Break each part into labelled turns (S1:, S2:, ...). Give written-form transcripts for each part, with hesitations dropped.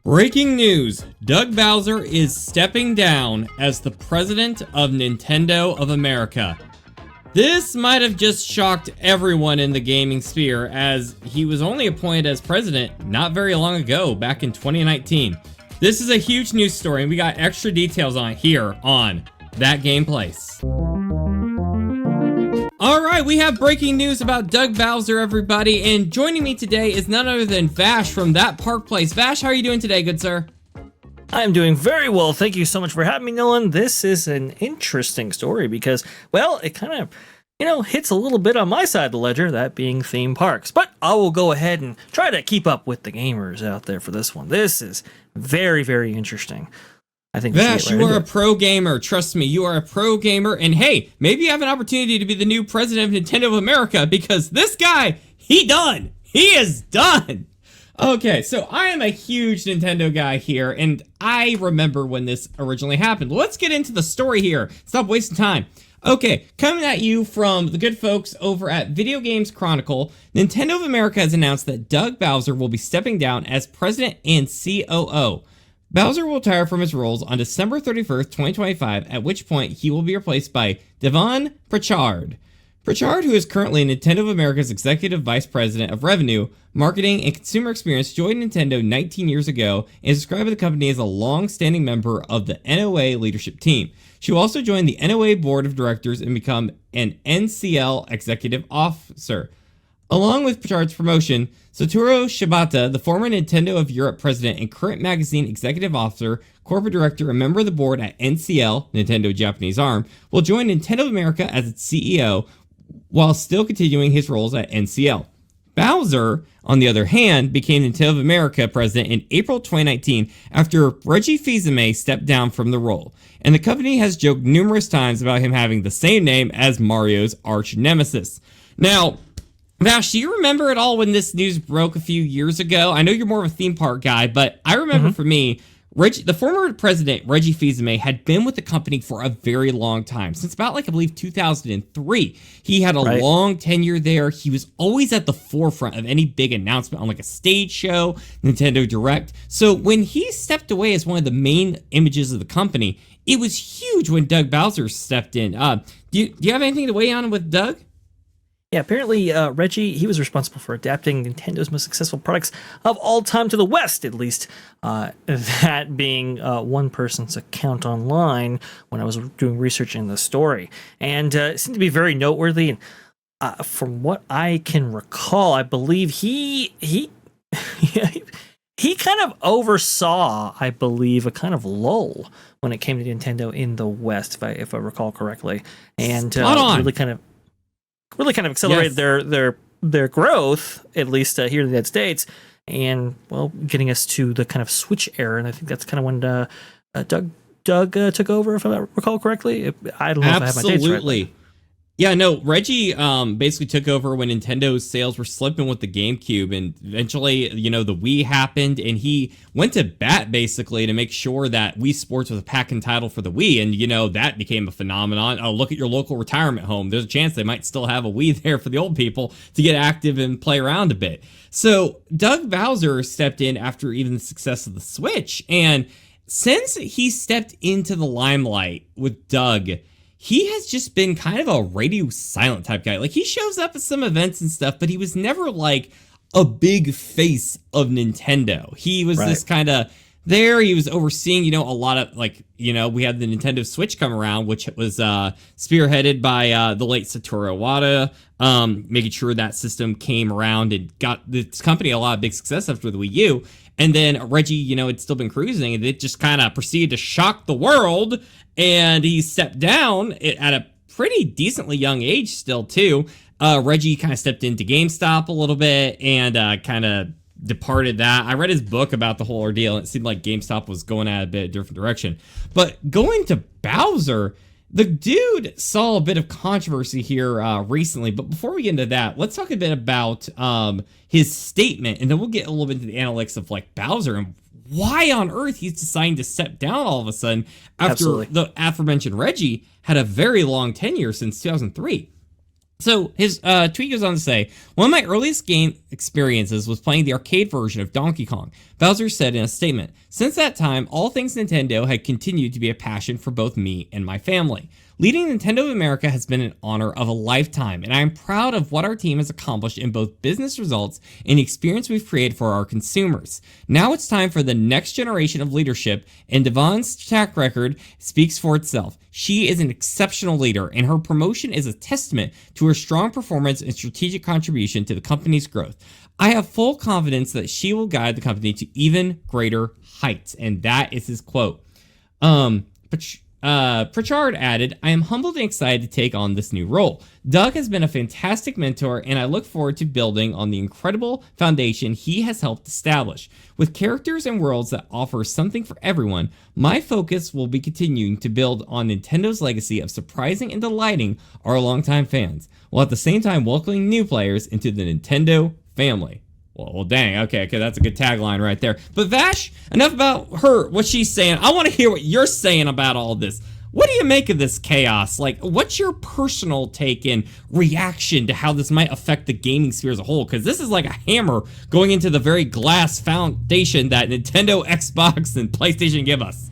S1: Breaking news, Doug Bowser is stepping down as the president of Nintendo of America. This might have just shocked everyone in the gaming sphere, as he was only appointed as president not very long ago, back in 2019. This is a huge news story, and we got extra details on it here on That Game Place. Alright, we have breaking news about Doug Bowser, everybody, and joining me today is none other than Vash from That Park Place. Vash, how are you doing today, good sir?
S2: I'm doing very well. Thank you so much for having me, Nolan. This is an interesting story because, well, it kind of, hits a little bit on my side of the ledger, that being theme parks. But I will go ahead and try to keep up with the gamers out there for this one. This is very, very interesting. I think
S1: Vash, you are a pro gamer. Trust me, you are a pro gamer. And hey, maybe you have an opportunity to be the new president of Nintendo of America, because this guy, he is done. Okay, so I am a huge Nintendo guy here, and I remember when this originally happened. Let's get into the story here. Stop wasting time. Okay, coming at you from the good folks over at Video Games Chronicle, Nintendo of America has announced that Doug Bowser will be stepping down as president and COO. Bowser will retire from his roles on December 31st, 2025, at which point he will be replaced by Devon Pritchard. Pritchard, who is currently Nintendo of America's Executive Vice President of Revenue, Marketing, and Consumer Experience, joined Nintendo 19 years ago and is described by the company as a long-standing member of the NOA leadership team. She will also join the NOA Board of Directors and become an NCL Executive Officer. Along with Pritchard's promotion, Satoru Shibata, the former Nintendo of Europe president and current magazine executive officer, corporate director, and member of the board at NCL, Nintendo Japanese Arm, will join Nintendo of America as its CEO while still continuing his roles at NCL. Bowser, on the other hand, became Nintendo of America president in April 2019 after Reggie Fils-Aimé stepped down from the role, and the company has joked numerous times about him having the same name as Mario's arch nemesis. Now, Vash, do you remember at all when this news broke a few years ago? I know you're more of a theme park guy, but I remember for me, the former president, Reggie Fils-Aimé, had been with the company for a very long time, since about, I believe, 2003. He had a long tenure there. He was always at the forefront of any big announcement on, a stage show, Nintendo Direct. So when he stepped away as one of the main images of the company, it was huge when Doug Bowser stepped in. Do you have anything to weigh on with Doug?
S2: Yeah, apparently Reggie, he was responsible for adapting Nintendo's most successful products of all time to the West, at least. That being one person's account online when I was doing research in the story. And it seemed to be very noteworthy. And from what I can recall, I believe he kind of oversaw, I believe, a kind of lull when it came to Nintendo in the West, if I recall correctly. And really kind of accelerated their growth, at least here in the United States, and, well, getting us to the kind of Switch era. And I think that's kind of when Doug took over, if I recall correctly. I don't know if I have my dates right.
S1: Yeah, no, Reggie basically took over when Nintendo's sales were slipping with the GameCube, and eventually, the Wii happened, and he went to bat, basically, to make sure that Wii Sports was a pack-in title for the Wii, and, that became a phenomenon. Oh, look at your local retirement home. There's a chance they might still have a Wii there for the old people to get active and play around a bit. So, Doug Bowser stepped in after even the success of the Switch, and since he stepped into the limelight with Doug, he has just been kind of a radio silent type guy. He shows up at some events and stuff, but he was never a big face of Nintendo. He was this kind of there. He was overseeing, a lot of we had the Nintendo Switch come around, which was spearheaded by the late Satoru Iwata, making sure that system came around and got this company a lot of big success after the Wii U. And then Reggie, had still been cruising, and it just kind of proceeded to shock the world. And he stepped down at a pretty decently young age still, too. Reggie kind of stepped into GameStop a little bit and kind of departed that. I read his book about the whole ordeal, and it seemed like GameStop was going at a bit different direction. But going to Bowser, the dude saw a bit of controversy here recently. But before we get into that, let's talk a bit about his statement, and then we'll get a little bit into the analytics of Bowser and why on earth he's deciding to step down all of a sudden after the aforementioned Reggie had a very long tenure since 2003. So his tweet goes on to say, one of my earliest game experiences was playing the arcade version of Donkey Kong. Bowser said in a statement, since that time, all things Nintendo had continued to be a passion for both me and my family. Leading Nintendo of America has been an honor of a lifetime, and I am proud of what our team has accomplished in both business results and the experience we've created for our consumers. Now it's time for the next generation of leadership, and Devon's track record speaks for itself. She is an exceptional leader, and her promotion is a testament to her strong performance and strategic contribution to the company's growth. I have full confidence that she will guide the company to even greater heights, and that is his quote. Pritchard added, I am humbled and excited to take on this new role. Doug has been a fantastic mentor, and I look forward to building on the incredible foundation he has helped establish. With characters and worlds that offer something for everyone, my focus will be continuing to build on Nintendo's legacy of surprising and delighting our longtime fans, while at the same time welcoming new players into the Nintendo family. Well, dang. Okay, that's a good tagline right there. But Vash, enough about her, what she's saying. I want to hear what you're saying about all this. What do you make of this chaos? Like, what's your personal take and reaction to how this might affect the gaming sphere as a whole? Because this is like a hammer going into the very glass foundation that Nintendo, Xbox, and PlayStation give us.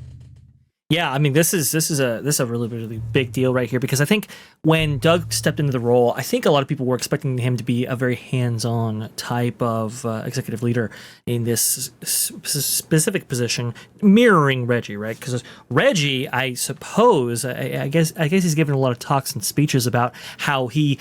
S2: Yeah, I mean, this is a really, really big deal right here, because I think when Doug stepped into the role, I think a lot of people were expecting him to be a very hands-on type of executive leader in this specific position, mirroring Reggie, right? Because Reggie, I suppose, I guess he's given a lot of talks and speeches about how he,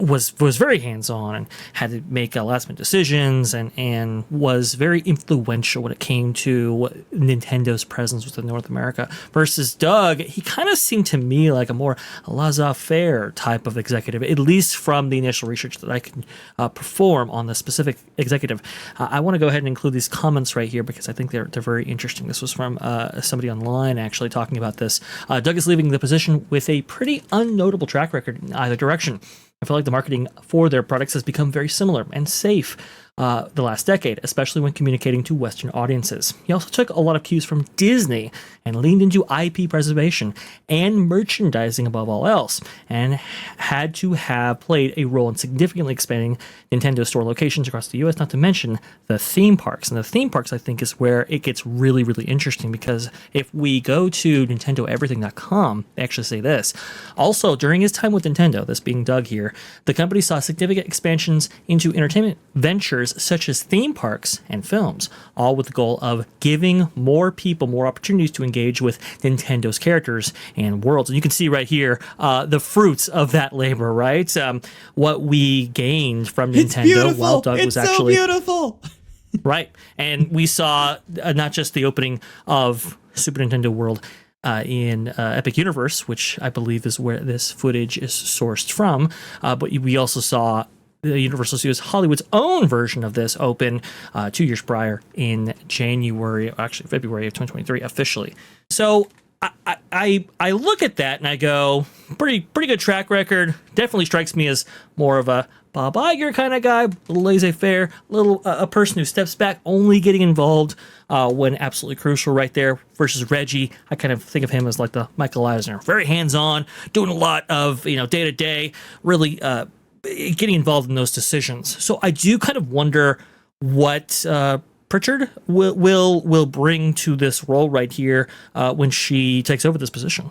S2: was very hands-on and had to make last-minute decisions and was very influential when it came to Nintendo's presence within North America. Versus Doug, he kind of seemed to me like a more laissez-faire type of executive, at least from the initial research that I can perform on the specific executive. I want to go ahead and include these comments right here because I think they're very interesting. This was from somebody online actually talking about this. Doug is leaving the position with a pretty unnotable track record in either direction. I feel like the marketing for their products has become very similar and safe the last decade, especially when communicating to Western audiences. He also took a lot of cues from Disney and leaned into IP preservation and merchandising above all else, and had to have played a role in significantly expanding Nintendo store locations across the US, not to mention the theme parks. And the theme parks, I think, is where it gets really, really interesting, because if we go to NintendoEverything.com, they actually say this. Also, during his time with Nintendo, this being Doug here, the company saw significant expansions into entertainment ventures such as theme parks and films, all with the goal of giving more people more opportunities to engage with Nintendo's characters and worlds. And you can see right here the fruits of that labor, right? What we gained from Nintendo while Doug was actually...
S1: It's so beautiful!
S2: Right. And we saw not just the opening of Super Nintendo World in Epic Universe, which I believe is where this footage is sourced from, but we also saw the Universal Studios Hollywood's own version of this open 2 years prior in February of 2023 officially. So I look at that and I go, pretty good track record. Definitely strikes me as more of a Bob Iger kind of guy, a little laissez-faire, a person who steps back, only getting involved when absolutely crucial right there, versus Reggie. I kind of think of him as like the Michael Eisner, very hands-on, doing a lot of day-to-day, really getting involved in those decisions. So I do kind of wonder what Pritchard will bring to this role right here when she takes over this position.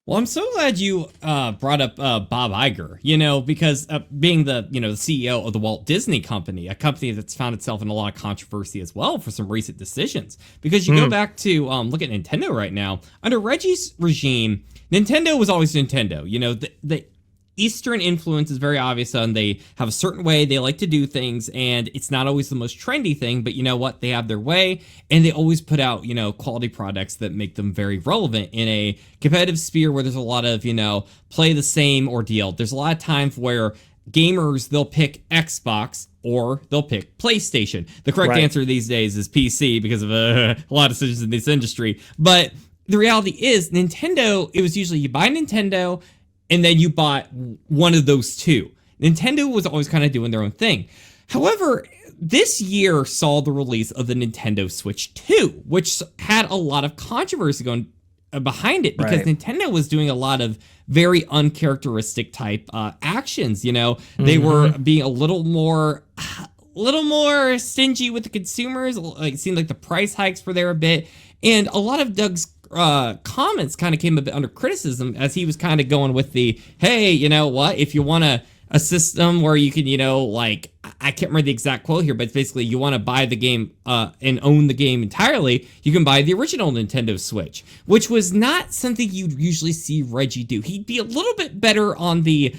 S1: Well, I'm so glad you brought up Bob Iger, because being the CEO of the Walt Disney Company, a company that's found itself in a lot of controversy as well for some recent decisions. Because you go back to look at Nintendo right now, under Reggie's regime, Nintendo was always Nintendo. The Eastern influence is very obvious, and they have a certain way they like to do things, and it's not always the most trendy thing, but you know what? They have their way, and they always put out, quality products that make them very relevant in a competitive sphere where there's a lot of, play the same ordeal. There's a lot of times where gamers, they'll pick Xbox or they'll pick PlayStation. The correct answer these days is PC because of a lot of decisions in this industry. But the reality is, Nintendo, it was usually you buy Nintendo, and then you bought one of those two. Nintendo was always kind of doing their own thing. However, this year saw the release of the Nintendo Switch 2, which had a lot of controversy going behind it, because Nintendo was doing a lot of very uncharacteristic type actions. You know, they were being a little more stingy with the consumers. Like, it seemed like the price hikes were there a bit, and a lot of Doug's comments kind of came a bit under criticism, as he was kind of going with the, hey, you know what, if you want a system where you can, you know, like, I can't remember the exact quote here, but basically you want to buy the game and own the game entirely, you can buy the original Nintendo Switch, which was not something you'd usually see Reggie do. He'd be a little bit better on the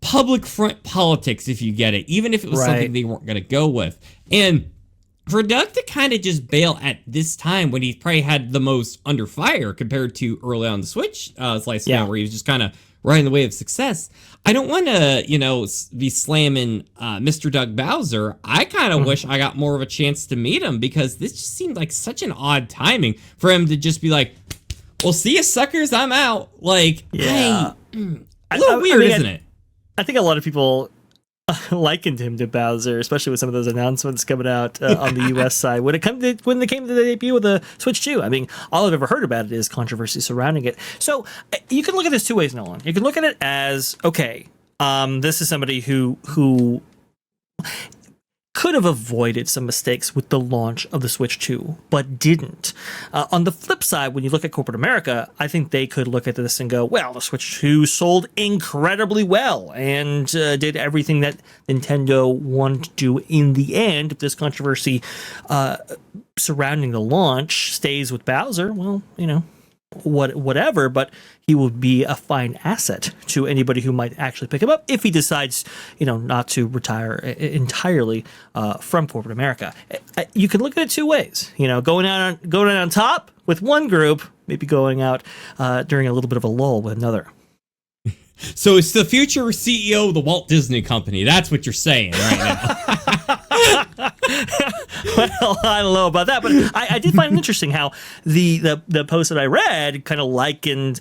S1: public front politics, if you get it, even if it was something they weren't going to go with. And for Doug to kind of just bail at this time, when he probably had the most under fire compared to early on the Switch lifespan, where he was just kind of riding the wave of success, I don't want to, you know, be slamming Mr. Doug Bowser. I kind of wish I got more of a chance to meet him, because this just seemed like such an odd timing for him to just be like, well, see you suckers, I'm out. Like, a little weird, isn't it?
S2: I think a lot of people likened him to Bowser, especially with some of those announcements coming out on the US side when they came to the debut of the Switch 2. I mean, all I've ever heard about it is controversy surrounding it. So you can look at this two ways, Nolan. You can look at it as, okay, this is somebody who could have avoided some mistakes with the launch of the Switch 2, but didn't. On the flip side, when you look at corporate America, I think they could look at this and go, well, the Switch 2 sold incredibly well and did everything that Nintendo wanted to do in the end. If this controversy surrounding the launch stays with Bowser, well, you know, whatever, but he will be a fine asset to anybody who might actually pick him up if he decides, you know, not to retire entirely from corporate America. You can look at it two ways, you know, going out on top with one group, maybe going out during a little bit of a lull with another.
S1: So it's the future CEO of the Walt Disney Company. That's what you're saying right now.
S2: Well, I don't know about that, but I did find it interesting how the post that I read kind of likened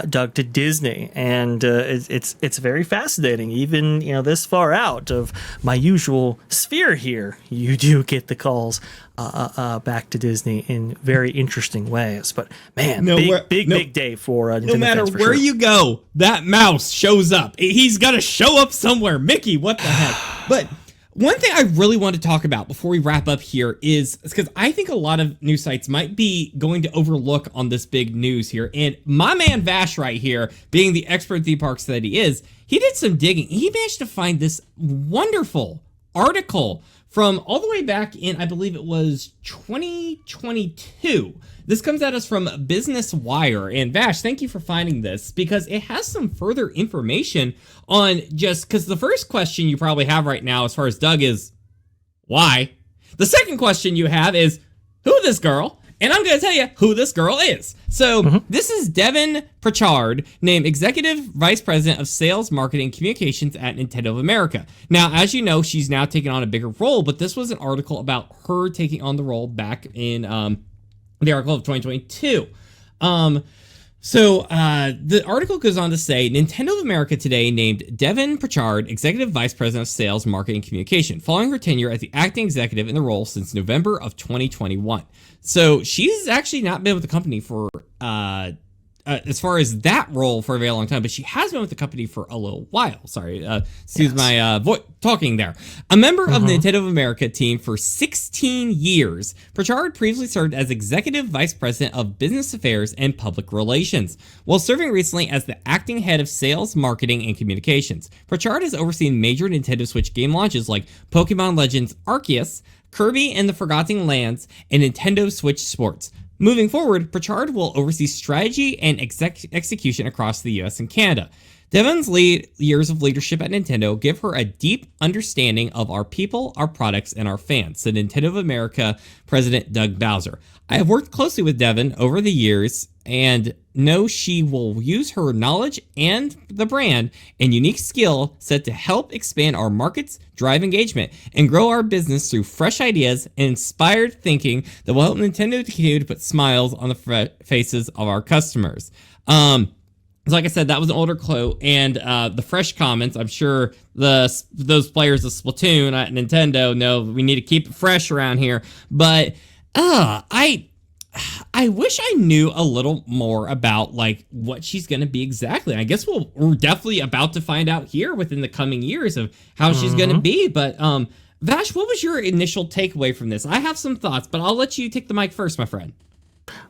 S2: Doug to Disney, and it's very fascinating. Even, you know, this far out of my usual sphere here, you do get the calls back to Disney in very interesting ways. But man, big day for Nintendo.
S1: No matter
S2: fans,
S1: where you go, that mouse shows up. He's got to show up somewhere. Mickey, what the heck? But one thing I really want to talk about before we wrap up here is because I think a lot of news sites might be going to overlook on this big news here. And my man Vash right here, being the expert theme parks that he is, he did some digging. He managed to find this wonderful article from all the way back in, I believe it was 2022. This comes at us from Business Wire. And Vash, thank you for finding this, because it has some further information on just, because the first question you probably have right now as far as Doug is, why? The second question you have is, who this girl? And I'm going to tell you who this girl is. So this is Devin Pritchard, named Executive Vice President of Sales, Marketing, and Communications at Nintendo of America. Now, as you know, she's now taken on a bigger role, but this was an article about her taking on the role back in the article of 2022. So the article goes on to say, Nintendo of America today named Devin Pritchard Executive Vice President of Sales, Marketing, and Communication, following her tenure as the acting executive in the role since November of 2021. So she's actually not been with the company for, as far as that role, for a very long time, but she has been with the company for a little while. Sorry, excuse my talking there. A member of the Nintendo of America team for 16 years, Pritchard previously served as Executive Vice President of Business Affairs and Public Relations, while serving recently as the acting head of Sales, Marketing, and Communications. Pritchard has overseen major Nintendo Switch game launches like Pokemon Legends Arceus, Kirby and the Forgotten Lands, and Nintendo Switch Sports. Moving forward, Pritchard will oversee strategy and execution across the US and Canada. Devin's years of leadership at Nintendo give her a deep understanding of our people, our products, and our fans, said Nintendo of America President Doug Bowser. I have worked closely with Devin over the years and know she will use her knowledge and the brand and unique skill set to help expand our markets, drive engagement, and grow our business through fresh ideas and inspired thinking that will help Nintendo to continue to put smiles on the faces of our customers. Like I said, that was an older quote, and the fresh comments, I'm sure those players of Splatoon at Nintendo know we need to keep it fresh around here. But I I wish I knew a little more about like what she's going to be exactly. I guess we're definitely about to find out here within the coming years of how she's going to be. But Vash, what was your initial takeaway from this? I have some thoughts, but I'll let you take the mic first, my friend.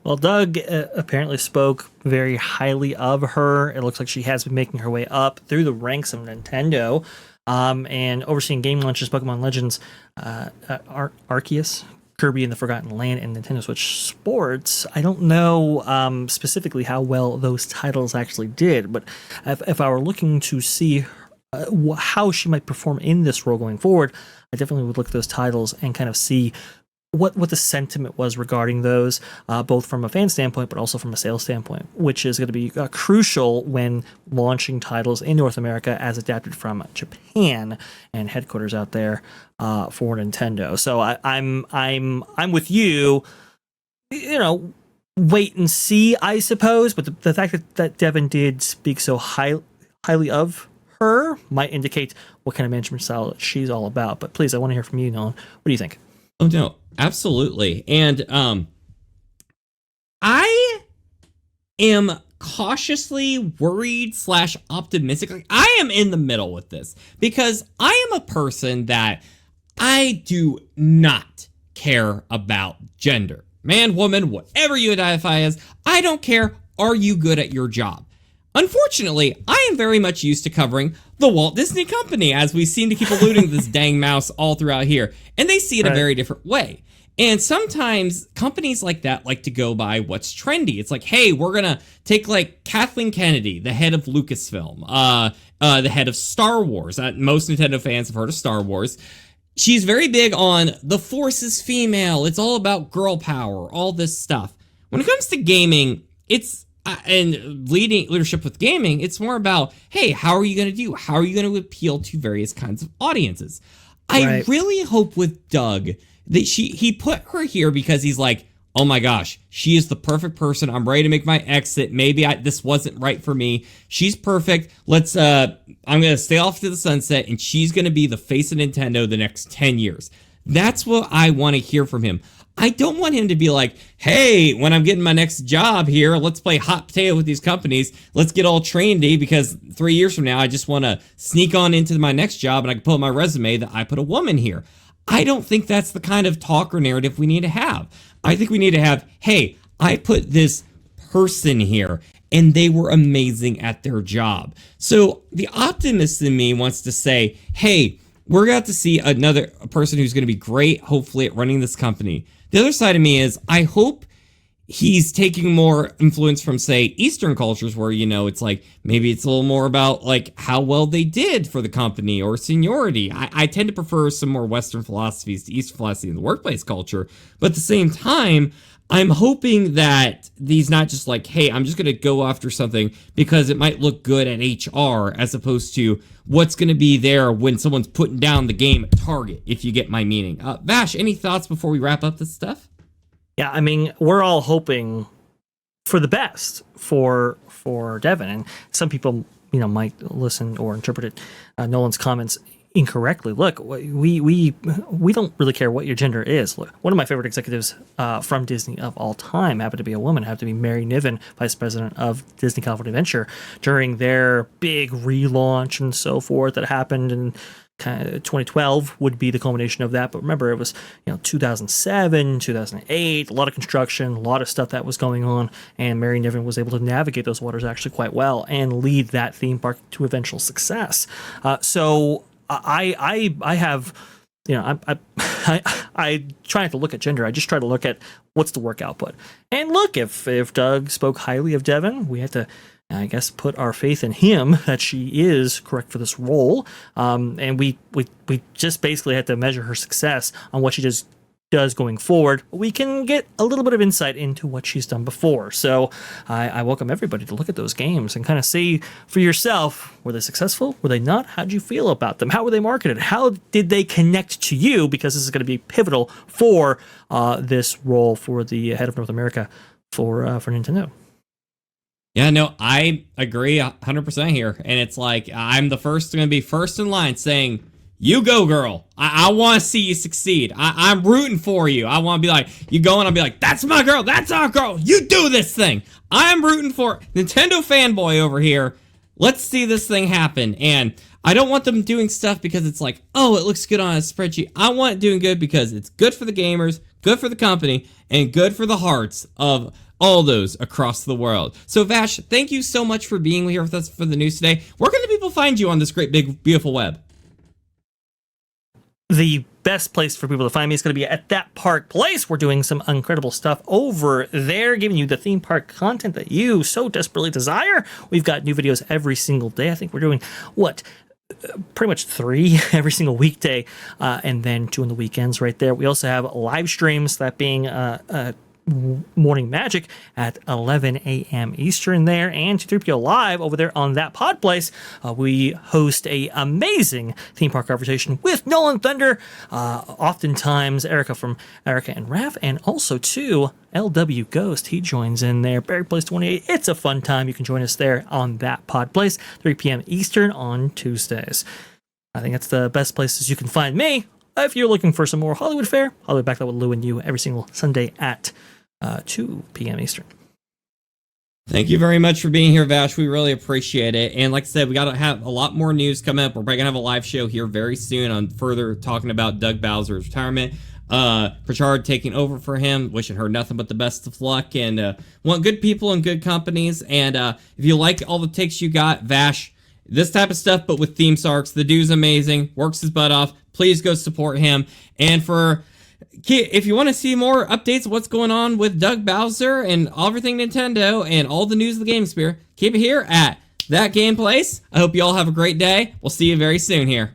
S2: Well, Doug apparently spoke very highly of her. It looks like she has been making her way up through the ranks of Nintendo, and overseeing game launches, Pokemon Legends, Arceus, Kirby and the Forgotten Land, and Nintendo Switch Sports. I don't know specifically how well those titles actually did, but if I were looking to see how she might perform in this role going forward, I definitely would look at those titles and kind of see what the sentiment was regarding those, both from a fan standpoint, but also from a sales standpoint, which is going to be crucial when launching titles in North America as adapted from Japan and headquarters out there for Nintendo. So I'm with you. You know, wait and see, I suppose. But the fact that Devin did speak so highly of her might indicate what kind of management style she's all about. But please, I want to hear from you, Nolan. What do you think?
S1: Oh, no, absolutely. And I am cautiously worried / optimistic. Like, I am in the middle with this because I am a person that I do not care about gender. Man, woman, whatever you identify as, I don't care. Are you good at your job? Unfortunately, I am very much used to covering the Walt Disney Company, as we seem to keep alluding to this dang mouse all throughout here, and they see it a very different way. And sometimes companies like that like to go by what's trendy. It's like, hey, we're gonna take like Kathleen Kennedy, the head of Lucasfilm, the head of Star Wars. Most Nintendo fans have heard of Star Wars. She's very big on the Force is female. It's all about girl power, all this stuff. When it comes to gaming, it's and leadership with gaming, it's more about, hey, how are you going to do? How are you going to appeal to various kinds of audiences? I really hope with Doug that he put her here because he's like, oh my gosh, she is the perfect person. I'm ready to make my exit. Maybe this wasn't right for me. She's perfect. I'm going to stay off to the sunset, and she's going to be the face of Nintendo the next 10 years. That's what I want to hear from him. I don't want him to be like, hey, when I'm getting my next job here, let's play hot potato with these companies. Let's get all trendy because 3 years from now, I just want to sneak on into my next job and I can put on my resume that I put a woman here. I don't think that's the kind of talk or narrative we need to have. I think we need to have, hey, I put this person here and they were amazing at their job. So the optimist in me wants to say, hey, we're going to see another person who's going to be great, hopefully, at running this company. The other side of me is I hope he's taking more influence from, say, Eastern cultures where, you know, it's like maybe it's a little more about like how well they did for the company or seniority. I tend to prefer some more Western philosophies to Eastern philosophy in the workplace culture. But at the same time, I'm hoping that he's not just like, hey, I'm just going to go after something because it might look good at HR as opposed to what's going to be there when someone's putting down the game at Target, if you get my meaning. Vash, any thoughts before we wrap up this stuff?
S2: Yeah, I mean, we're all hoping for the best for Devin, and some people, you know, might listen or interpret Nolan's comments incorrectly. Look, we don't really care what your gender is. Look, one of my favorite executives from Disney of all time happened to be a woman, happened to be Mary Niven, vice president of Disney California Adventure, during their big relaunch and so forth that happened in kind of 2012 would be the culmination of that. But remember, it was 2007, 2008, a lot of construction, a lot of stuff that was going on, and Mary Niven was able to navigate those waters actually quite well and lead that theme park to eventual success. So I have, I try not to look at gender. I just try to look at what's the work output. And look, if Doug spoke highly of Devin, we had to, I guess, put our faith in him that she is correct for this role. And we just basically had to measure her success on what she does going forward. We can get a little bit of insight into what she's done before. So I welcome everybody to look at those games and kind of see for yourself, were they successful? Were they not? How did you feel about them? How were they marketed? How did they connect to you? Because this is going to be pivotal for this role for the head of North America for Nintendo.
S1: Yeah, no, I agree 100% here. And it's like, I'm going to be first in line saying, you go, girl. I want to see you succeed. I'm rooting for you. I want to be like, you go, and I'll be like, that's my girl. That's our girl. You do this thing. I'm rooting for Nintendo fanboy over here. Let's see this thing happen. And I don't want them doing stuff because it's like, oh, it looks good on a spreadsheet. I want it doing good because it's good for the gamers, good for the company, and good for the hearts of all those across the world. So Vash, thank you so much for being here with us for the news today. Where can the people find you on this great, big, beautiful web?
S2: The best place for people to find me is going to be at That Park Place. We're doing some incredible stuff over there, giving you the theme park content that you so desperately desire. We've got new videos every single day. I think we're doing, pretty much 3 every single weekday, and then 2 on the weekends right there. We also have live streams, that being Morning Magic at 11 a.m. Eastern there, and 2-3PO Live over there on That Pod Place. We host a amazing theme park conversation with Nolan Thunder, oftentimes Erica from Erica and Raph, and also too LW Ghost. He joins in there. Barry Place 28. It's a fun time. You can join us there on That Pod Place, 3 p.m. Eastern on Tuesdays. I think that's the best places you can find me. If you're looking for some more Hollywood fare, Hollywood Backlight with Lou and you every single Sunday at 2 p.m. Eastern.
S1: Thank you very much for being here, Vash. We really appreciate it. And like I said, we got to have a lot more news coming up. We're probably going to have a live show here very soon on further talking about Doug Bowser's retirement. Pritchard taking over for him. Wishing her nothing but the best of luck. And want good people and good companies. And if you like all the takes you got, Vash, this type of stuff, but with theme parks, the dude's amazing. Works his butt off. Please go support him. And if you want to see more updates of what's going on with Doug Bowser and everything Nintendo and all the news of the Game Sphere, keep it here at That Game Place. I hope you all have a great day. We'll see you very soon here.